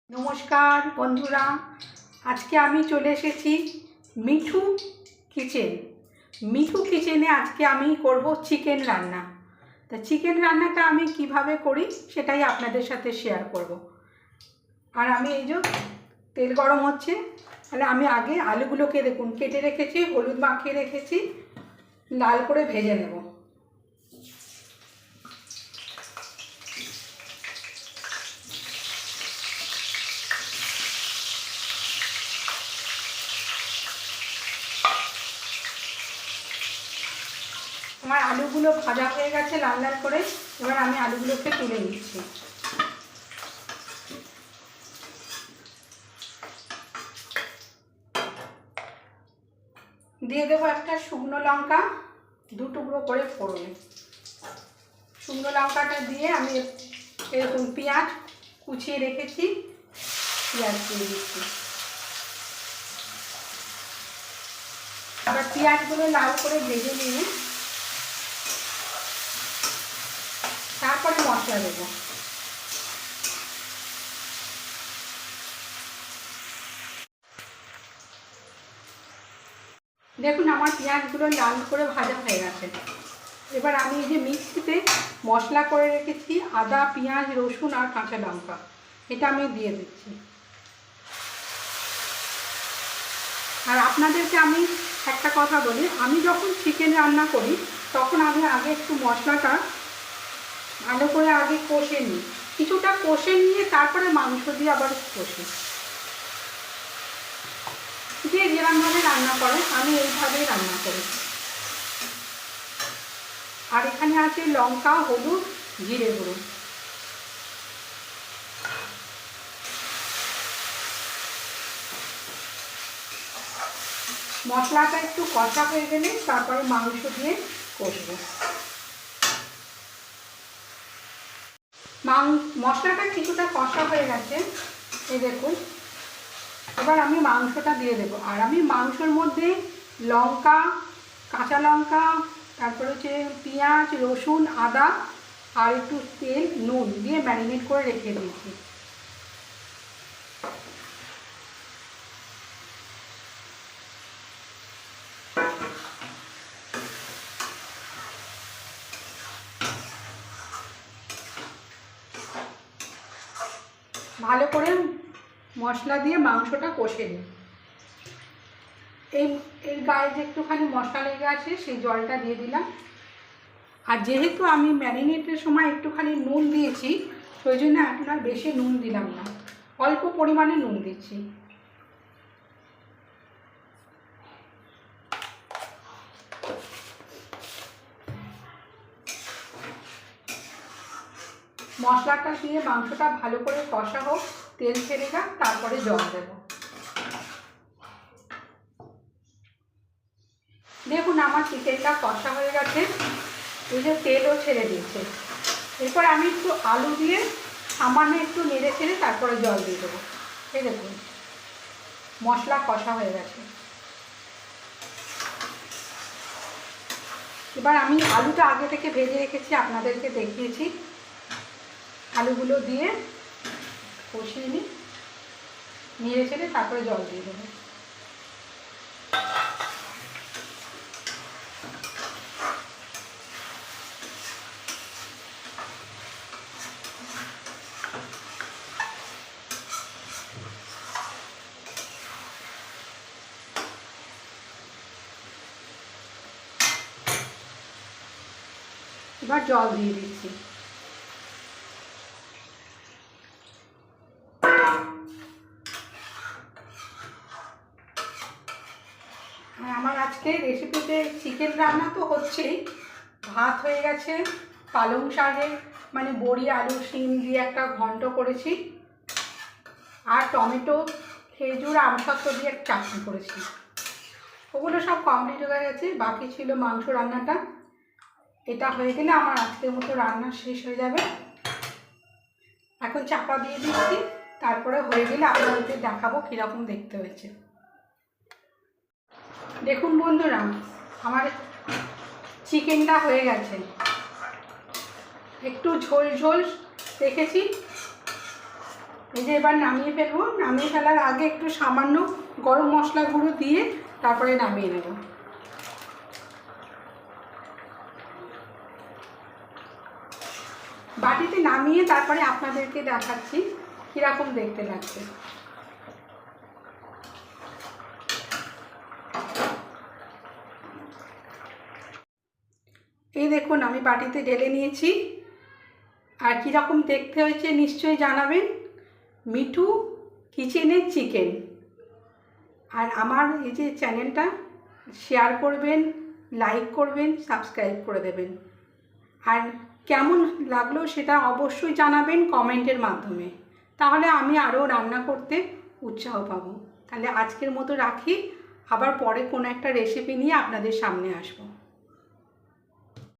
নমস্কার বন্ধুরা, আজকে আমি চলে এসেছি মিঠু কিচেনে। আজকে আমি করব চিকেন রান্না। তা চিকেন রান্নাটা আমি কিভাবে করি সেটাই আপনাদের সাথে শেয়ার করব। আর আমি এই যে তেল গরম হচ্ছে, তাহলে আমি আগে আলুগুলোকে দেখুন কেটে রেখেছি, হলুদ মাখিয়ে রেখেছি, লাল করে ভেজে নেব। আমার আলুগুলো ভাজা হয়ে গেছে লাল লাল করে। এবার আমি আলুগুলোকে তুলে নিচ্ছি। দিয়ে দেবো একটা শুকনো লঙ্কা, দু টুকরো করে ফোড়নে। শুকনো লঙ্কাটা দিয়ে আমি এরকম পেঁয়াজ কুচিয়ে রেখেছি, পেঁয়াজ দিয়ে দিচ্ছি। আবার পেঁয়াজগুলো লাল করে ভেজে নিয়ে তারপরে মশলা দেবো। দেখুন আমার পেঁয়াজগুলো লাল করে ভাজা হয়ে গেছে। এবার আমি এই যে মিক্সিতে মশলা করে রেখেছি আদা, পেঁয়াজ, রসুন আর কাঁচা লঙ্কা, এটা আমি দিয়ে দিচ্ছি। আর আপনাদেরকে আমি একটা কথা বলি, আমি যখন চিকেন রান্না করি তখন আমি আগে একটু মশলাটা ভালো করে আগে কষে নিই, কিছুটা কষে নিয়ে তারপরে মাংস দিয়ে আবার কষি। যে যেরকমভাবে রান্না করে আমি এইভাবেই রান্না করি। আর এখানে আছে লঙ্কা, হলুদ, জিরে গুঁড়ো। মশলাটা একটু কষা হয়ে গেলে তারপরে মাংস দিয়ে কষবো। মশলাটা কিছুটা কষা হয়ে গেছে, এই দেখুন। এবার আমি মাংসটা দিয়ে দেবো। আর আমি মাংসের মধ্যে লঙ্কা, কাঁচা লঙ্কা, তারপরে হচ্ছে পেঁয়াজ, রসুন, আদা আর একটু তেল, নুন দিয়ে ম্যারিনেট করে রেখে দিয়েছি। ভালো করে মশলা দিয়ে মাংসটা কষে নিই। এর গায়ে যে একটুখানি মশলা লেগে আছে সেই জলটা দিয়ে দিলাম। আর যেহেতু আমি ম্যারিনেটের সময় একটুখানি নুন দিয়েছি, সেই জন্য এখন আর বেশি নুন দিলাম না, অল্প পরিমাণে নুন দিচ্ছি। মশলাটা দিয়ে মাংসটা ভালো করে কষা হোক, তেল ছেড়ে যাক, তারপরে জল দেবো। দেখুন আমার চিকেনটা কষা হয়ে গেছে, এই যে তেলও ছেড়ে দিয়েছে। এরপর আমি একটু আলু দিয়ে সামান্য একটু নেড়ে ছেড়ে তারপরে জল দিয়ে দেবো। এই দেখুন মশলা কষা হয়ে গেছে। এবার আমি আলুটা আগে থেকে ভেজে রেখেছি, আপনাদেরকে দেখিয়েছি। আলুগুলো দিয়ে কষিয়ে নিই, নেড়ে ছেড়ে তারপরে জল দিয়ে দেবো। এবার জল দিয়ে দিচ্ছি। আমার আজকে রেসিপিতে চিকেন রান্না তো হচ্ছেই, ভাত হয়ে গেছে, পালং শাকের মানে বড়ি, আলু, শিম দিয়ে একটা ঘন্ট করেছি, আর টমেটো, খেজুর, আমসত্ত্ব দিয়ে একটা চাটনি করেছি। ওগুলো সব কমপ্লিট হয়ে গেছে, বাকি ছিল মাংস রান্নাটা। এটা হয়ে গেলে আমার আজকের মতো রান্না শেষ হয়ে যাবে। এখন চাপা দিয়ে দিচ্ছি, তারপরে হয়ে গেলে আপনাদেরকে দেখাবো কীরকম দেখতে হয়েছে। দেখুন বন্ধুরা, আমার চিকেনটা হয়ে গেছে, একটু ঝোল ঝোল রেখেছি, এই যে এবার নামিয়ে ফেলবো। নামিয়ে ফেলার আগে একটু সামান্য গরম মশলা গুঁড়ো দিয়ে তারপরে নামিয়ে নেব। বাটিতে নামিয়ে তারপরে আপনাদেরকে দেখাচ্ছি কীরকম দেখতে লাগছে। এই দেখুন আমি বাটিতে ঢেলে নিয়েছি। আর কীরকম দেখতে হয়েছে নিশ্চয়ই জানাবেন। মিঠু কিচেনের চিকেন। আর আমার এই যে চ্যানেলটা শেয়ার করবেন, লাইক করবেন, সাবস্ক্রাইব করে দেবেন। আর কেমন লাগলো সেটা অবশ্যই জানাবেন কমেন্টের মাধ্যমে, তাহলে আমি আরও রান্না করতে উৎসাহ পাবো। তাহলে আজকের মতো রাখি, আবার পরে কোনো একটা রেসিপি নিয়ে আপনাদের সামনে আসবো।